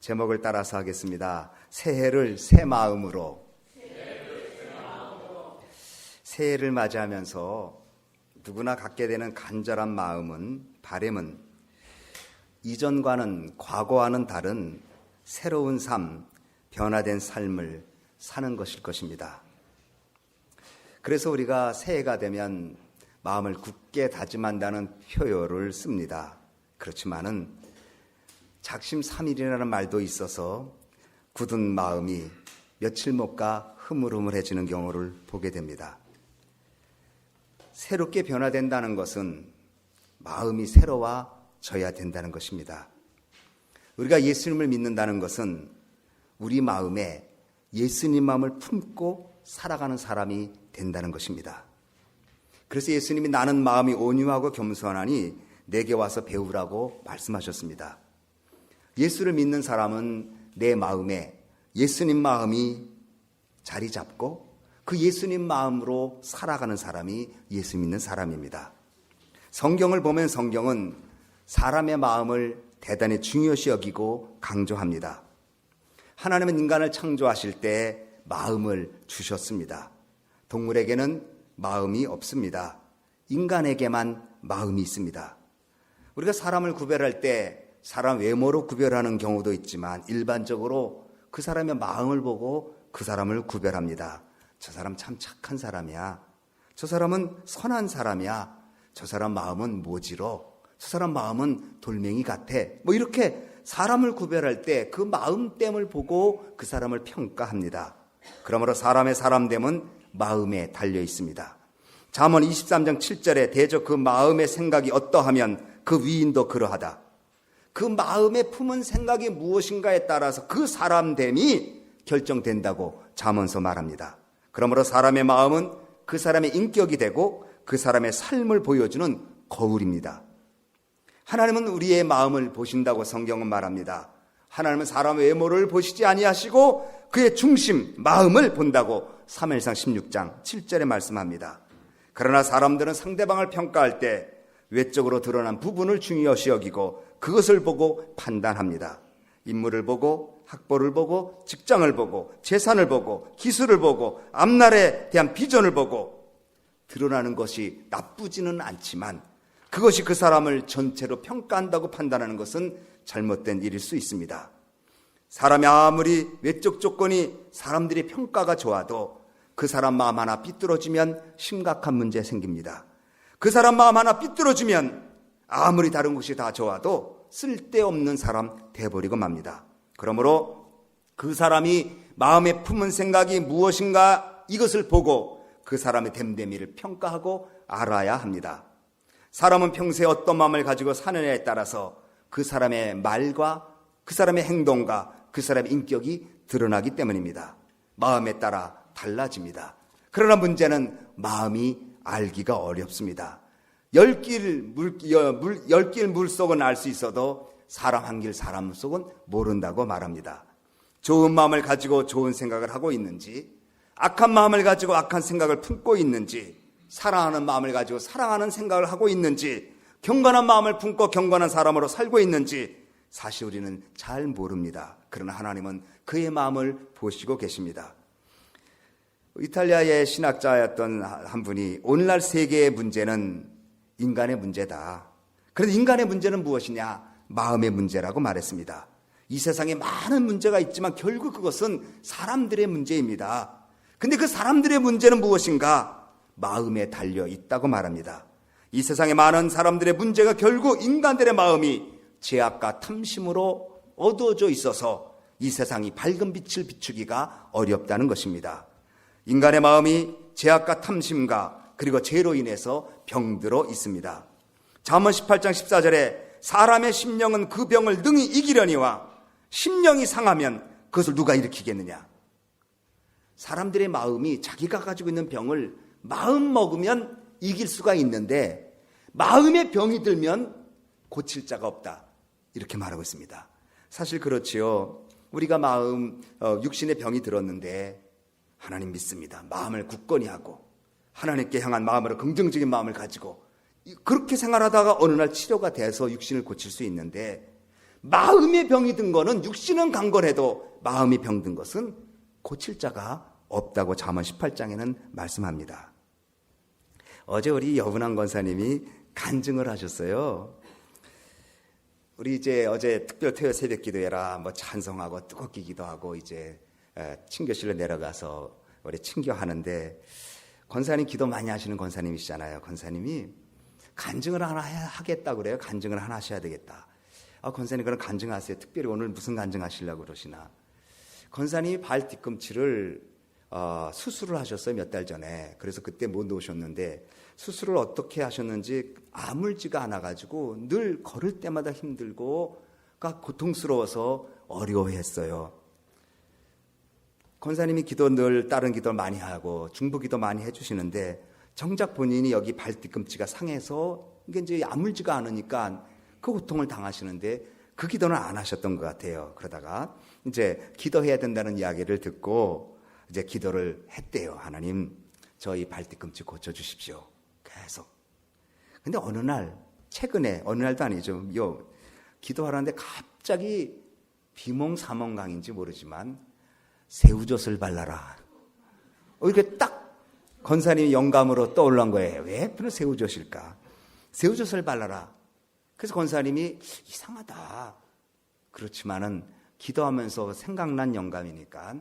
제목을 따라서 하겠습니다. 새해를 새 마음으로. 새해를 맞이하면서 누구나 갖게 되는 간절한 마음은, 바람은 이전과는, 과거와는 다른 새로운 삶, 변화된 삶을 사는 것일 것입니다. 그래서 우리가 새해가 되면 마음을 굳게 다짐한다는 표현을 씁니다. 그렇지만은 작심삼일이라는 말도 있어서 굳은 마음이 며칠 못 가 흐물흐물해지는 경우를 보게 됩니다. 새롭게 변화된다는 것은 마음이 새로워져야 된다는 것입니다. 우리가 예수님을 믿는다는 것은 우리 마음에 예수님 마음을 품고 살아가는 사람이 된다는 것입니다. 그래서 예수님이 나는 마음이 온유하고 겸손하니 내게 와서 배우라고 말씀하셨습니다. 예수를 믿는 사람은 내 마음에 예수님 마음이 자리 잡고 그 예수님 마음으로 살아가는 사람이 예수 믿는 사람입니다. 성경을 보면 성경은 사람의 마음을 대단히 중요시 여기고 강조합니다. 하나님은 인간을 창조하실 때 마음을 주셨습니다. 동물에게는 마음이 없습니다. 인간에게만 마음이 있습니다. 우리가 사람을 구별할 때 사람 외모로 구별하는 경우도 있지만 일반적으로 그 사람의 마음을 보고 그 사람을 구별합니다. 저 사람 참 착한 사람이야. 저 사람은 선한 사람이야. 저 사람 마음은 모지로. 저 사람 마음은 돌멩이 같아. 이렇게 사람을 구별할 때 그 마음됨을 보고 그 사람을 평가합니다. 그러므로 사람의 사람됨은 마음에 달려 있습니다. 잠언 23장 7절에 대저 그 마음의 생각이 어떠하면 그 위인도 그러하다. 그 마음에 품은 생각이 무엇인가에 따라서 그 사람됨이 결정된다고 잠언서 말합니다. 그러므로 사람의 마음은 그 사람의 인격이 되고 그 사람의 삶을 보여주는 거울입니다. 하나님은 우리의 마음을 보신다고 성경은 말합니다. 하나님은 사람의 외모를 보시지 아니하시고 그의 중심, 마음을 본다고 사무엘상 16장 7절에 말씀합니다. 그러나 사람들은 상대방을 평가할 때 외적으로 드러난 부분을 중요시 여기고 그것을 보고 판단합니다. 인물을 보고, 학벌을 보고, 직장을 보고, 재산을 보고, 기술을 보고, 앞날에 대한 비전을 보고 드러나는 것이 나쁘지는 않지만 그것이 그 사람을 전체로 평가한다고 판단하는 것은 잘못된 일일 수 있습니다. 사람이 아무리 외적 조건이 사람들의 평가가 좋아도 그 사람 마음 하나 삐뚤어지면 심각한 문제 생깁니다. 그 사람 마음 하나 삐뚤어지면 아무리 다른 것이 다 좋아도 쓸데없는 사람 돼버리고 맙니다. 그러므로 그 사람이 마음에 품은 생각이 무엇인가 이것을 보고 그 사람의 됨됨이를 평가하고 알아야 합니다. 사람은 평소에 어떤 마음을 가지고 사느냐에 따라서 그 사람의 말과 그 사람의 행동과 그 사람의 인격이 드러나기 때문입니다. 마음에 따라 달라집니다. 그러나 문제는 마음이 알기가 어렵습니다. 열 길 물속은 알 수 있어도 사람 한 길 사람 속은 모른다고 말합니다. 좋은 마음을 가지고 좋은 생각을 하고 있는지, 악한 마음을 가지고 악한 생각을 품고 있는지, 사랑하는 마음을 가지고 사랑하는 생각을 하고 있는지, 경건한 마음을 품고 경건한 사람으로 살고 있는지 사실 우리는 잘 모릅니다. 그러나 하나님은 그의 마음을 보시고 계십니다. 이탈리아의 신학자였던 한 분이 오늘날 세계의 문제는 인간의 문제다. 그런데 인간의 문제는 무엇이냐? 마음의 문제라고 말했습니다. 이 세상에 많은 문제가 있지만 결국 그것은 사람들의 문제입니다. 근데 그 사람들의 문제는 무엇인가? 마음에 달려 있다고 말합니다. 이 세상에 많은 사람들의 문제가 결국 인간들의 마음이 죄악과 탐심으로 어두워져 있어서 이 세상이 밝은 빛을 비추기가 어렵다는 것입니다. 인간의 마음이 죄악과 탐심과 그리고 죄로 인해서 병들어 있습니다. 잠언 18장 14절에 사람의 심령은 그 병을 능히 이기려니와 심령이 상하면 그것을 누가 일으키겠느냐. 사람들의 마음이 자기가 가지고 있는 병을 마음 먹으면 이길 수가 있는데 마음의 병이 들면 고칠 자가 없다. 이렇게 말하고 있습니다. 사실 그렇지요. 우리가 육신의 병이 들었는데 하나님 믿습니다. 마음을 굳건히 하고 하나님께 향한 마음으로 긍정적인 마음을 가지고 그렇게 생활하다가 어느 날 치료가 돼서 육신을 고칠 수 있는데 마음의 병이 든 거는 육신은 강건해도 마음이 병든 것은 고칠 자가 없다고 잠언 18장에는 말씀합니다. 어제 우리 여분한 권사님이 간증을 하셨어요. 우리 어제 특별 토요 새벽 기도회라 찬송하고 뜨겁게 기도하고 친교실로 내려가서 우리 친교하는데, 권사님 기도 많이 하시는 권사님이시잖아요. 권사님이 간증을 하나 하겠다고 그래요. 간증을 하나 하셔야 되겠다. 권사님 그럼 간증하세요. 특별히 오늘 무슨 간증하시려고 그러시나. 권사님이 발 뒤꿈치를 수술을 하셨어요. 몇 달 전에. 그래서 그때 못 오셨는데, 수술을 어떻게 하셨는지 아물지가 않아가지고 늘 걸을 때마다 힘들고 고통스러워서 어려워했어요. 권사님이 늘 다른 기도 많이 하고 중보 기도 많이 해주시는데, 정작 본인이 여기 발 뒤꿈치가 상해서 이게 아물지가 않으니까 그 고통을 당하시는데, 그 기도는 안 하셨던 것 같아요. 그러다가 기도해야 된다는 이야기를 듣고 기도를 했대요. 하나님, 저희 발 뒤꿈치 고쳐주십시오. 계속. 근데 최근에 어느 날도 아니죠. 기도하라는데 갑자기 비몽사몽강인지 모르지만 새우젓을 발라라. 이렇게 딱 권사님이 영감으로 떠올란 거예요. 왜 그런 새우젓일까? 새우젓을 발라라. 그래서 권사님이 이상하다. 그렇지만은 기도하면서 생각난 영감이니까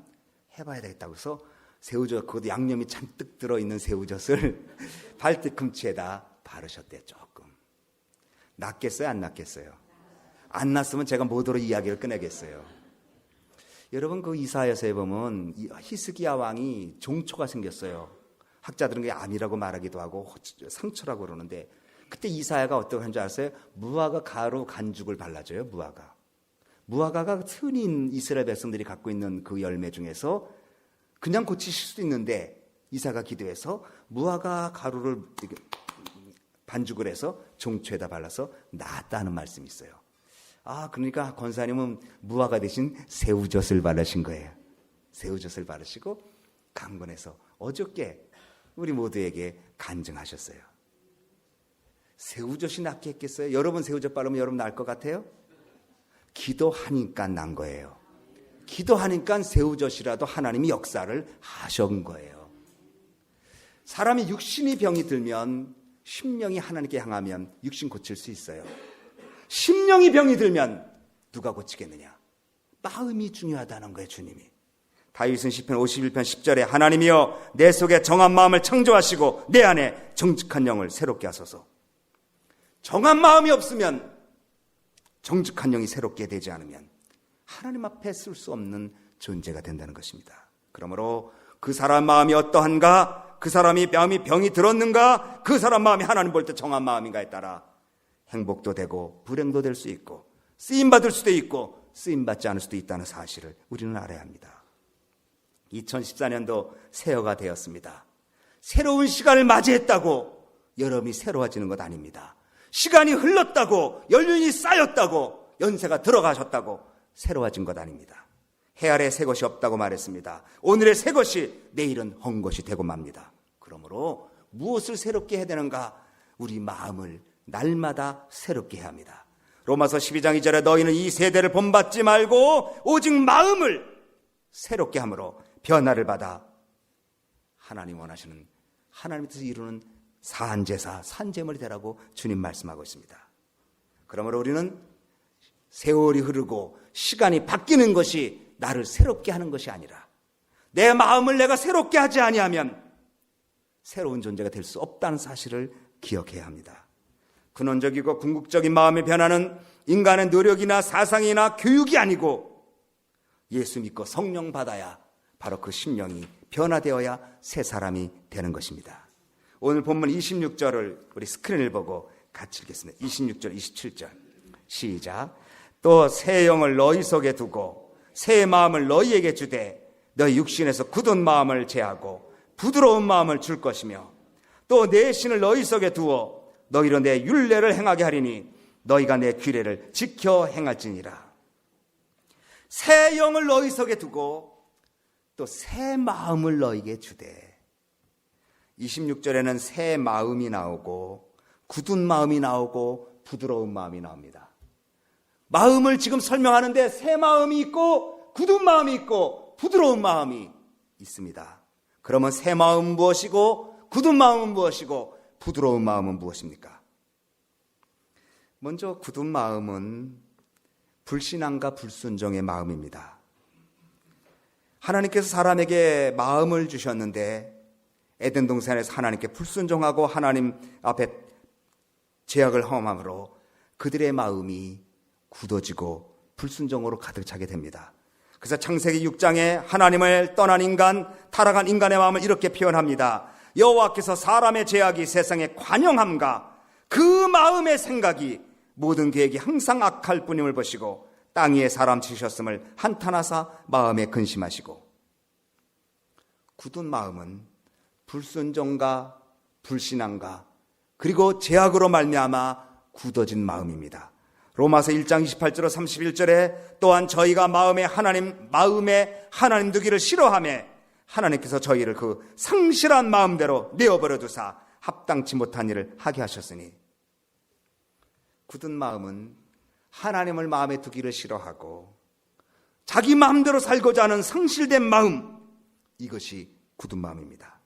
해봐야 되겠다고 해서 새우젓, 그것도 양념이 잔뜩 들어있는 새우젓을 발 뒤꿈치에다 바르셨대요. 조금. 낫겠어요? 안 낫겠어요? 안 낫으면 제가 뭐더러 이야기를 꺼내겠어요. 여러분, 그 이사야서에 보면 히스기야 왕이 종초가 생겼어요. 학자들은 그게 암이라고 말하기도 하고 상처라고 그러는데, 그때 이사야가 어떻게 한 줄 아세요? 무화과 가루 간죽을 발라줘요. 무화과가 흔히 이스라엘 백성들이 갖고 있는 그 열매 중에서 그냥 고치실 수도 있는데, 이사가 기도해서 무화과 가루를 반죽을 해서 종초에다 발라서 낫다는 말씀이 있어요. 그러니까 권사님은 무화과 대신 새우젓을 바르신 거예요. 새우젓을 바르시고 강건해서 어저께 우리 모두에게 간증하셨어요. 새우젓이 낫게 했겠어요? 여러분 새우젓 바르면 여러분 나을 것 같아요? 기도하니까 난 거예요. 기도하니까 새우젓이라도 하나님이 역사를 하신 거예요. 사람이 육신이 병이 들면 심령이 하나님께 향하면 육신 고칠 수 있어요. 심령이 병이 들면 누가 고치겠느냐? 마음이 중요하다는 거예요. 주님이. 다윗은 시편 51편 10절에 하나님이여 내 속에 정한 마음을 창조하시고 내 안에 정직한 영을 새롭게 하소서. 정한 마음이 없으면, 정직한 영이 새롭게 되지 않으면 하나님 앞에 쓸 수 없는 존재가 된다는 것입니다. 그러므로 그 사람 마음이 어떠한가, 그 사람이 마음이 병이 들었는가, 그 사람 마음이 하나님 볼 때 정한 마음인가에 따라 행복도 되고 불행도 될 수 있고 쓰임받을 수도 있고 쓰임받지 않을 수도 있다는 사실을 우리는 알아야 합니다. 2014년도 새해가 되었습니다. 새로운 시간을 맞이했다고 여러분이 새로워지는 것 아닙니다. 시간이 흘렀다고, 연륜이 쌓였다고, 연세가 들어가셨다고 새로워진 것 아닙니다. 해 아래 새 것이 없다고 말했습니다. 오늘의 새 것이 내일은 헛 것이 되고 맙니다. 그러므로 무엇을 새롭게 해야 되는가? 우리 마음을 날마다 새롭게 해야 합니다. 로마서 12장 2절에 너희는 이 세대를 본받지 말고 오직 마음을 새롭게 함으로 변화를 받아 하나님 원하시는, 하나님 뜻을 이루는 산제사, 산제물이 되라고 주님 말씀하고 있습니다. 그러므로 우리는 세월이 흐르고 시간이 바뀌는 것이 나를 새롭게 하는 것이 아니라, 내 마음을 내가 새롭게 하지 아니하면 새로운 존재가 될 수 없다는 사실을 기억해야 합니다. 근원적이고 궁극적인 마음의 변화는 인간의 노력이나 사상이나 교육이 아니고 예수 믿고 성령 받아야 바로 그 심령이 변화되어야 새 사람이 되는 것입니다. 오늘 본문 26절을 우리 스크린을 보고 같이 읽겠습니다. 26절, 27절 시작. 또 새 영을 너희 속에 두고 새 마음을 너희에게 주되 너희 육신에서 굳은 마음을 제하고 부드러운 마음을 줄 것이며 또 내 신을 너희 속에 두어 너희로 내 율례를 행하게 하리니 너희가 내 규례를 지켜 행할지니라. 새 영을 너희 속에 두고 또 새 마음을 너희에게 주되, 26절에는 새 마음이 나오고 굳은 마음이 나오고 부드러운 마음이 나옵니다. 마음을 지금 설명하는데 새 마음이 있고 굳은 마음이 있고 부드러운 마음이 있습니다. 그러면 새 마음은 무엇이고 굳은 마음은 무엇이고 부드러운 마음은 무엇입니까? 먼저 굳은 마음은 불신앙과 불순종의 마음입니다. 하나님께서 사람에게 마음을 주셨는데 에덴 동산에서 하나님께 불순종하고 하나님 앞에 죄악을 범함으로 그들의 마음이 굳어지고 불순종으로 가득 차게 됩니다. 그래서 창세기 6장에 하나님을 떠난 인간, 타락한 인간의 마음을 이렇게 표현합니다. 여호와께서 사람의 죄악이 세상에 관영함과 그 마음의 생각이 모든 계획이 항상 악할 뿐임을 보시고 땅 위에 사람 지으셨음을 한탄하사 마음에 근심하시고. 굳은 마음은 불순종과 불신앙과 그리고 죄악으로 말미암아 굳어진 마음입니다. 로마서 1장 28절로 31절에 또한 저희가 마음에 하나님 두기를 싫어하며 하나님께서 저희를 그 상실한 마음대로 내어버려 두사 합당치 못한 일을 하게 하셨으니. 굳은 마음은 하나님을 마음에 두기를 싫어하고 자기 마음대로 살고자 하는 상실된 마음, 이것이 굳은 마음입니다.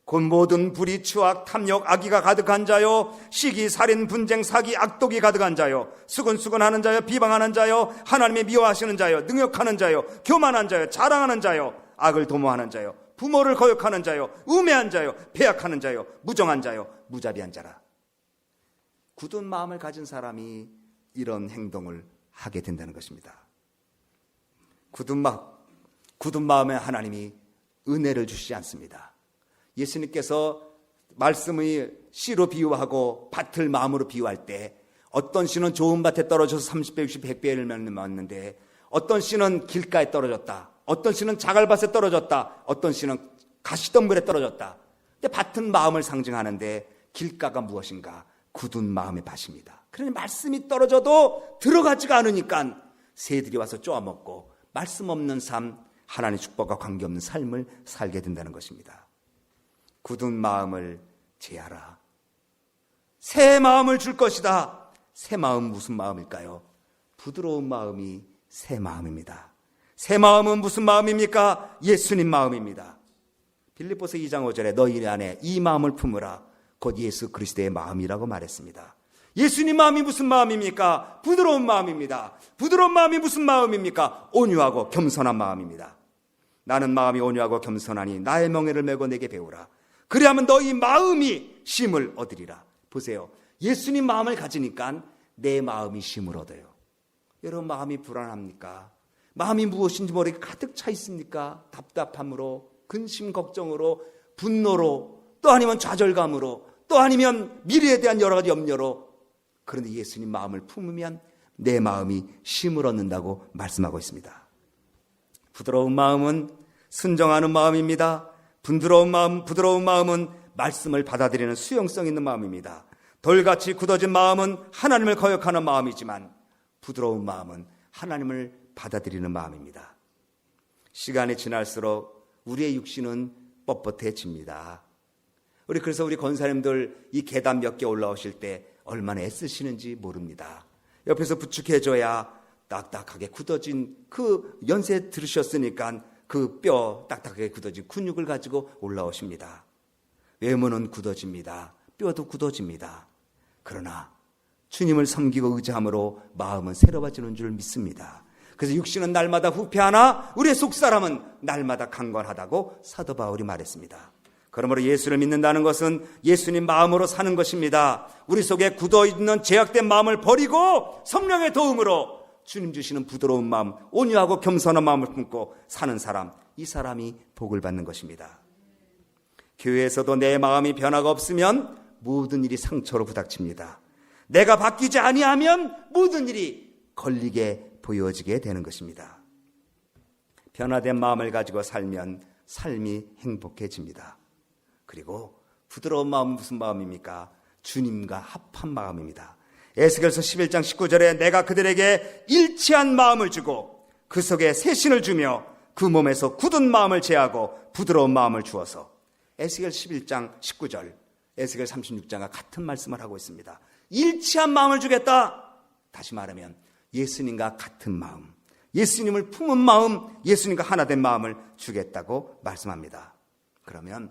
곧 모든 불의, 추악, 탐욕, 악의가 가득한 자요, 시기, 살인, 분쟁, 사기, 악독이 가득한 자요, 수근수근하는 자요, 비방하는 자요, 하나님의 미워하시는 자요, 능욕하는 자요, 교만한 자요, 자랑하는 자요, 악을 도모하는 자요, 부모를 거역하는 자요, 우매한 자요, 배약하는 자요, 무정한 자요, 무자비한 자라. 굳은 마음을 가진 사람이 이런 행동을 하게 된다는 것입니다. 굳은 마음에 하나님이 은혜를 주시지 않습니다. 예수님께서 말씀의 씨로 비유하고 밭을 마음으로 비유할 때 어떤 씨는 좋은 밭에 떨어져서 30배, 60배, 100배를 맺는데 어떤 씨는 길가에 떨어졌다. 어떤 씨는 자갈밭에 떨어졌다. 어떤 씨는 가시덤불에 떨어졌다. 근데 밭은 마음을 상징하는데 길가가 무엇인가? 굳은 마음의 밭입니다. 그러니 말씀이 떨어져도 들어가지가 않으니까 새들이 와서 쪼아먹고 말씀 없는 삶, 하나님의 축복과 관계없는 삶을 살게 된다는 것입니다. 굳은 마음을 제하라. 새 마음을 줄 것이다. 새 마음 무슨 마음일까요? 부드러운 마음이 새 마음입니다. 새 마음은 무슨 마음입니까? 예수님 마음입니다. 빌립보서 2장 5절에 너희 안에 이 마음을 품으라. 곧 예수 그리스도의 마음이라고 말했습니다. 예수님 마음이 무슨 마음입니까? 부드러운 마음입니다. 부드러운 마음이 무슨 마음입니까? 온유하고 겸손한 마음입니다. 나는 마음이 온유하고 겸손하니 나의 명예를 메고 내게 배우라. 그리하면 너희 마음이 쉼을 얻으리라. 보세요. 예수님 마음을 가지니까 내 마음이 쉼을 얻어요. 여러분 마음이 불안합니까? 마음이 무엇인지 모르게 가득 차 있습니까? 답답함으로, 근심 걱정으로, 분노로, 또 아니면 좌절감으로, 또 아니면 미래에 대한 여러 가지 염려로. 그런데 예수님 마음을 품으면 내 마음이 쉼을 얻는다고 말씀하고 있습니다. 부드러운 마음은 순종하는 마음입니다. 부드러운 마음은 말씀을 받아들이는 수용성 있는 마음입니다. 돌같이 굳어진 마음은 하나님을 거역하는 마음이지만 부드러운 마음은 하나님을 받아들이는 마음입니다. 시간이 지날수록 우리의 육신은 뻣뻣해집니다. 그래서 우리 권사님들 이 계단 몇 개 올라오실 때 얼마나 애쓰시는지 모릅니다. 옆에서 부축해줘야 딱딱하게 굳어진 그 연세 들으셨으니까 그 뼈 딱딱하게 굳어진 근육을 가지고 올라오십니다. 외모는 굳어집니다. 뼈도 굳어집니다. 그러나 주님을 섬기고 의지함으로 마음은 새로워지는 줄 믿습니다. 그래서 육신은 날마다 후패하나 우리의 속사람은 날마다 강건하다고 사도 바울이 말했습니다. 그러므로 예수를 믿는다는 것은 예수님 마음으로 사는 것입니다. 우리 속에 굳어있는 죄악된 마음을 버리고 성령의 도움으로 주님 주시는 부드러운 마음, 온유하고 겸손한 마음을 품고 사는 사람, 이 사람이 복을 받는 것입니다. 교회에서도 내 마음이 변화가 없으면 모든 일이 상처로 부닥칩니다. 내가 바뀌지 아니하면 모든 일이 걸리게 보여지게 되는 것입니다. 변화된 마음을 가지고 살면 삶이 행복해집니다. 그리고 부드러운 마음은 무슨 마음입니까? 주님과 합한 마음입니다. 에스겔서 11장 19절에 내가 그들에게 일치한 마음을 주고 그 속에 새신을 주며 그 몸에서 굳은 마음을 제하고 부드러운 마음을 주어서. 에스겔 11장 19절, 에스겔 36장과 같은 말씀을 하고 있습니다. 일치한 마음을 주겠다. 다시 말하면 예수님과 같은 마음, 예수님을 품은 마음, 예수님과 하나 된 마음을 주겠다고 말씀합니다. 그러면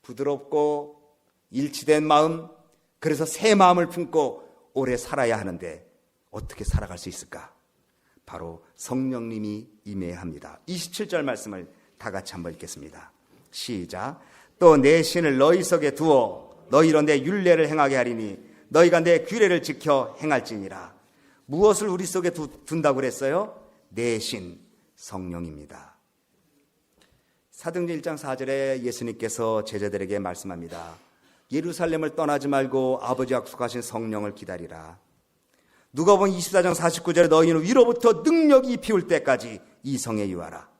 부드럽고 일치된 마음, 그래서 새 마음을 품고 오래 살아야 하는데 어떻게 살아갈 수 있을까? 바로 성령님이 임해야 합니다. 27절 말씀을 다 같이 한번 읽겠습니다. 시작. 또 내 신을 너희 속에 두어 너희로 내 율례를 행하게 하리니 너희가 내 규례를 지켜 행할지니라. 무엇을 우리 속에 둔다고 그랬어요? 내 신, 성령입니다. 사도행전 1장 4절에 예수님께서 제자들에게 말씀합니다. 예루살렘을 떠나지 말고 아버지 약속하신 성령을 기다리라. 누가복음 24장 49절에 너희는 위로부터 능력이 피울 때까지 이 성에 유하라.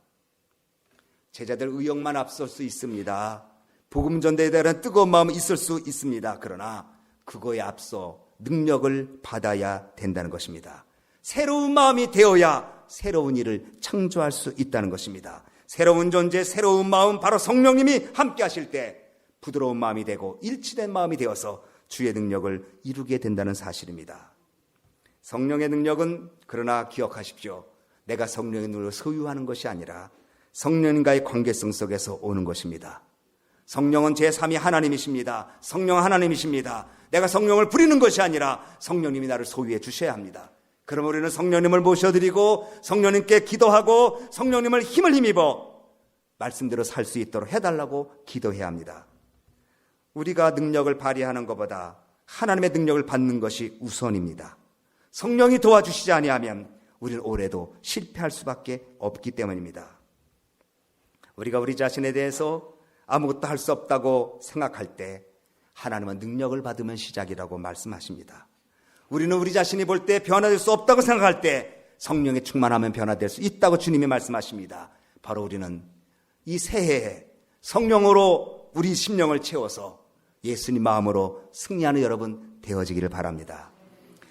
제자들 의욕만 앞설 수 있습니다. 복음 전도에 대한 뜨거운 마음이 있을 수 있습니다. 그러나 그거에 앞서 능력을 받아야 된다는 것입니다. 새로운 마음이 되어야 새로운 일을 창조할 수 있다는 것입니다. 새로운 존재, 새로운 마음, 바로 성령님이 함께 하실 때 부드러운 마음이 되고 일치된 마음이 되어서 주의 능력을 이루게 된다는 사실입니다. 성령의 능력은 그러나 기억하십시오. 내가 성령의 능력을 소유하는 것이 아니라 성령과의 관계성 속에서 오는 것입니다. 성령은 제3위 하나님이십니다. 성령 하나님이십니다. 내가 성령을 부리는 것이 아니라 성령님이 나를 소유해 주셔야 합니다. 그럼 우리는 성령님을 모셔드리고 성령님께 기도하고 성령님을 힘을 힘입어 말씀대로 살 수 있도록 해달라고 기도해야 합니다. 우리가 능력을 발휘하는 것보다 하나님의 능력을 받는 것이 우선입니다. 성령이 도와주시지 아니하면 우리는 올해도 실패할 수밖에 없기 때문입니다. 우리가 우리 자신에 대해서 아무것도 할 수 없다고 생각할 때 하나님은 능력을 받으면 시작이라고 말씀하십니다. 우리는 우리 자신이 볼 때 변화될 수 없다고 생각할 때 성령에 충만하면 변화될 수 있다고 주님이 말씀하십니다. 바로 우리는 이 새해에 성령으로 우리 심령을 채워서 예수님 마음으로 승리하는 여러분 되어지기를 바랍니다.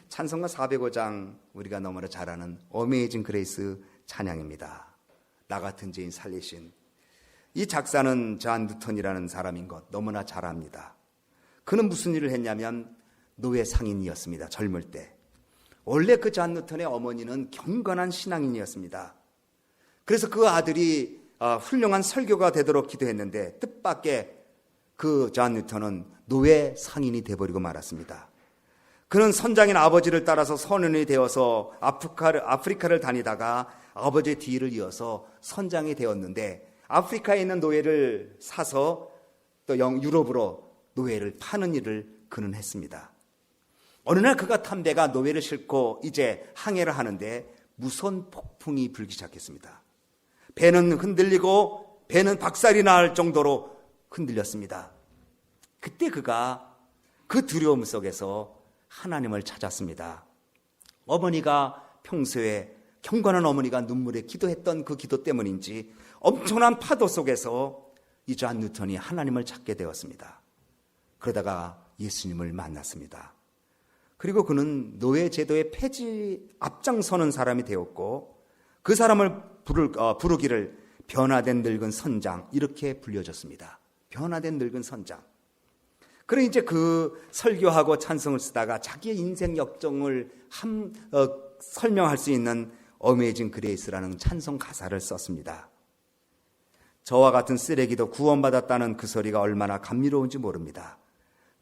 찬송가 405장 우리가 너무나 잘 아는 어메이징 그레이스 찬양입니다. 나 같은 죄인 살리신. 이 작사는 존 뉴턴이라는 사람인 것 너무나 잘 압니다. 그는 무슨 일을 했냐면 노예 상인이었습니다. 젊을 때. 원래 그 존 뉴턴의 어머니는 경건한 신앙인이었습니다. 그래서 그 아들이 훌륭한 설교가 되도록 기도했는데 뜻밖의 그 존 뉴턴은 노예 상인이 되어버리고 말았습니다. 그는 선장인 아버지를 따라서 선원이 되어서 아프리카를 다니다가 아버지의 뒤를 이어서 선장이 되었는데 아프리카에 있는 노예를 사서 또 유럽으로 노예를 파는 일을 그는 했습니다. 어느 날 그가 탄 배가 노예를 싣고 이제 항해를 하는데 무선 폭풍이 불기 시작했습니다. 배는 흔들리고 배는 박살이 날 정도로 흔들렸습니다. 그때 그가 그 두려움 속에서 하나님을 찾았습니다. 어머니가 평소에 경건한 어머니가 눈물에 기도했던 그 기도 때문인지 엄청난 파도 속에서 이 존 뉴턴이 하나님을 찾게 되었습니다. 그러다가 예수님을 만났습니다. 그리고 그는 노예 제도의 폐지 앞장서는 사람이 되었고 그 사람을 부르기를 변화된 늙은 선장 이렇게 불려졌습니다. 변화된 늙은 선장. 그래 이제 그 설교하고 찬송을 쓰다가 자기의 인생 역정을 설명할 수 있는 어메이징 그레이스라는 찬송 가사를 썼습니다. 저와 같은 쓰레기도 구원받았다는 그 소리가 얼마나 감미로운지 모릅니다.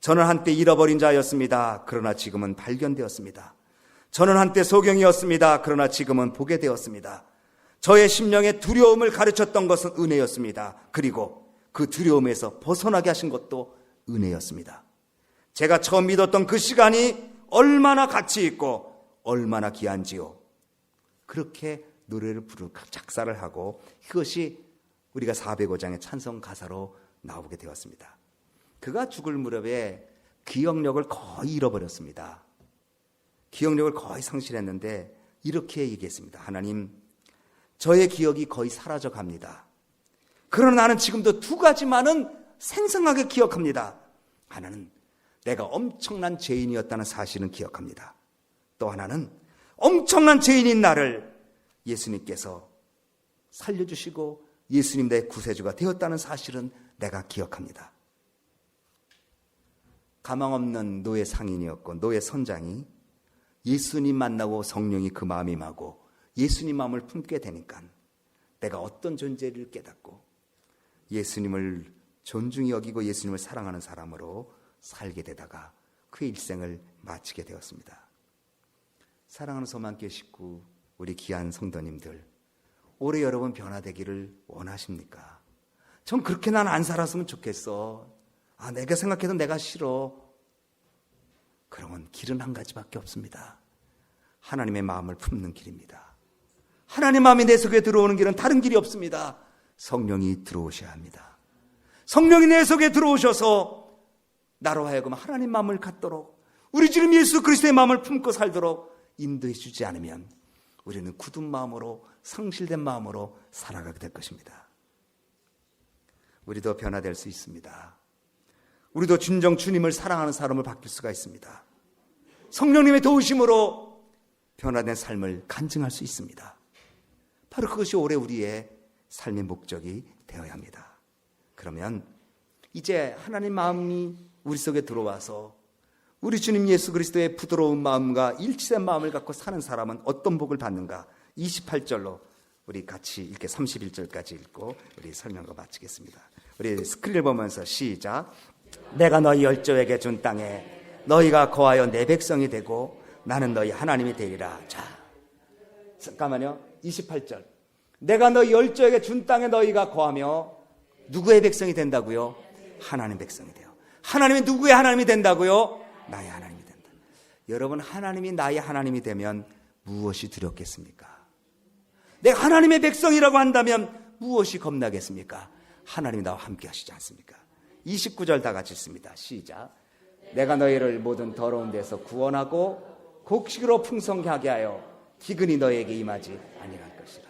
저는 한때 잃어버린 자였습니다. 그러나 지금은 발견되었습니다. 저는 한때 소경이었습니다. 그러나 지금은 보게 되었습니다. 저의 심령의 두려움을 가르쳤던 것은 은혜였습니다. 그리고 그 두려움에서 벗어나게 하신 것도 은혜였습니다. 제가 처음 믿었던 그 시간이 얼마나 가치 있고 얼마나 귀한지요. 그렇게 노래를 작사를 하고 그것이 우리가 405장의 찬송 가사로 나오게 되었습니다. 그가 죽을 무렵에 기억력을 거의 잃어버렸습니다. 기억력을 거의 상실했는데 이렇게 얘기했습니다. 하나님, 저의 기억이 거의 사라져 갑니다. 그러나 나는 지금도 두 가지만은 생생하게 기억합니다. 하나는 내가 엄청난 죄인이었다는 사실은 기억합니다. 또 하나는 엄청난 죄인인 나를 예수님께서 살려주시고 예수님 내 구세주가 되었다는 사실은 내가 기억합니다. 가망 없는 노예 상인이었고 노예 선장이 예수님 만나고 성령이 그 마음이 임하고 예수님 마음을 품게 되니까 내가 어떤 존재를 깨닫고 예수님을 존중히 여기고 예수님을 사랑하는 사람으로 살게 되다가 그의 일생을 마치게 되었습니다. 사랑하는 소망교회 식구, 우리 귀한 성도님들, 올해 여러분 변화되기를 원하십니까? 전 그렇게 난 안 살았으면 좋겠어. 내가 생각해도 내가 싫어. 그러면 길은 한 가지밖에 없습니다. 하나님의 마음을 품는 길입니다. 하나님의 마음이 내 속에 들어오는 길은 다른 길이 없습니다. 성령이 들어오셔야 합니다. 성령이 내 속에 들어오셔서 나로 하여금 하나님 마음을 갖도록, 우리 주님 예수 그리스도의 마음을 품고 살도록 인도해 주지 않으면 우리는 굳은 마음으로, 상실된 마음으로 살아가게 될 것입니다. 우리도 변화될 수 있습니다. 우리도 진정 주님을 사랑하는 사람을 바뀔 수가 있습니다. 성령님의 도우심으로 변화된 삶을 간증할 수 있습니다. 바로 그것이 올해 우리의 삶의 목적이 되어야 합니다. 그러면 이제 하나님 마음이 우리 속에 들어와서 우리 주님 예수 그리스도의 부드러운 마음과 일치된 마음을 갖고 사는 사람은 어떤 복을 받는가? 28절로 우리 같이 읽게 31절까지 읽고 우리 설명을 마치겠습니다. 우리 스크린을 보면서 시작. 내가 너희 열조에게 준 땅에 너희가 거하여 내 백성이 되고 나는 너희 하나님이 되리라. 자, 잠깐만요. 28절. 내가 너희 열조에게 준 땅에 너희가 거하며 누구의 백성이 된다고요? 하나님 백성이 돼요. 하나님이 누구의 하나님이 된다고요? 나의 하나님이 된다. 여러분, 하나님이 나의 하나님이 되면 무엇이 두렵겠습니까? 내가 하나님의 백성이라고 한다면 무엇이 겁나겠습니까? 하나님이 나와 함께 하시지 않습니까? 29절 다 같이 읽습니다. 시작. 내가 너희를 모든 더러운 데서 구원하고 곡식으로 풍성하게 하여 기근이 너희에게 임하지 아니할 것이라.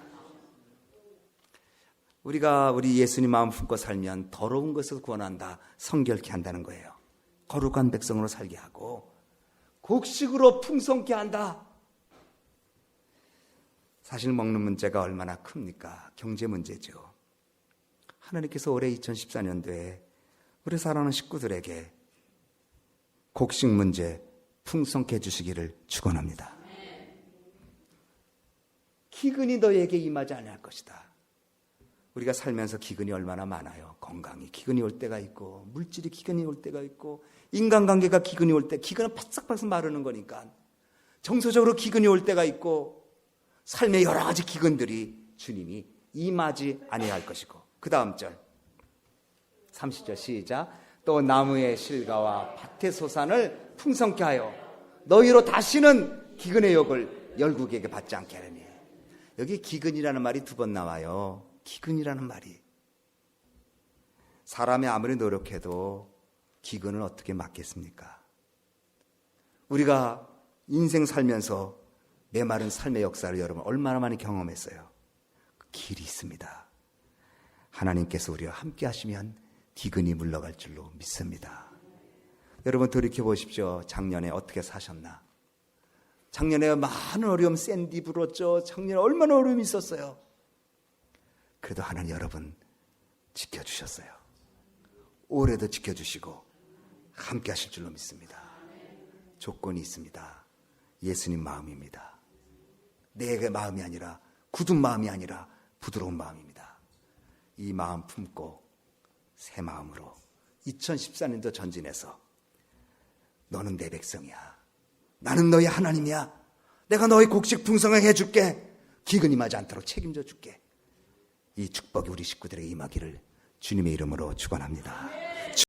우리가 우리 예수님 마음 품고 살면 더러운 것에서 구원한다, 성결케 한다는 거예요. 거룩한 백성으로 살게 하고 곡식으로 풍성케 한다. 사실 먹는 문제가 얼마나 큽니까? 경제 문제죠. 하나님께서 올해 2014년도에 우리 사랑하는 식구들에게 곡식 문제 풍성케 해주시기를 축원합니다. 기근이 너에게 임하지 아니할 것이다. 우리가 살면서 기근이 얼마나 많아요. 건강이 기근이 올 때가 있고, 물질이 기근이 올 때가 있고, 인간관계가 기근이 올 때, 기근은 바싹바싹 마르는 거니까 정서적으로 기근이 올 때가 있고, 삶의 여러 가지 기근들이 주님이 임하지 아니할 것이고, 그 다음 절 30절 시작. 또 나무의 실과와 밭의 소산을 풍성케 하여 너희로 다시는 기근의 욕을 열국에게 받지 않게 하려니. 여기 기근이라는 말이 두 번 나와요. 기근이라는 말이. 사람이 아무리 노력해도 기근을 어떻게 막겠습니까? 우리가 인생 살면서 메마른 삶의 역사를 여러분 얼마나 많이 경험했어요. 그 길이 있습니다. 하나님께서 우리와 함께 하시면 기근이 물러갈 줄로 믿습니다. 여러분 돌이켜보십시오. 작년에 어떻게 사셨나? 작년에 많은 어려움, 샌디 불었죠. 작년에 얼마나 어려움이 있었어요. 그래도 하나님 여러분 지켜주셨어요. 올해도 지켜주시고 함께 하실 줄로 믿습니다. 조건이 있습니다. 예수님 마음입니다. 내 마음이 아니라, 굳은 마음이 아니라 부드러운 마음입니다. 이 마음 품고 새 마음으로 2014년도 전진해서 너는 내 백성이야. 나는 너희 하나님이야. 내가 너희 곡식 풍성하게 해줄게. 기근이 임하지 않도록 책임져 줄게. 이 축복이 우리 식구들에게 임하기를 주님의 이름으로 축원합니다.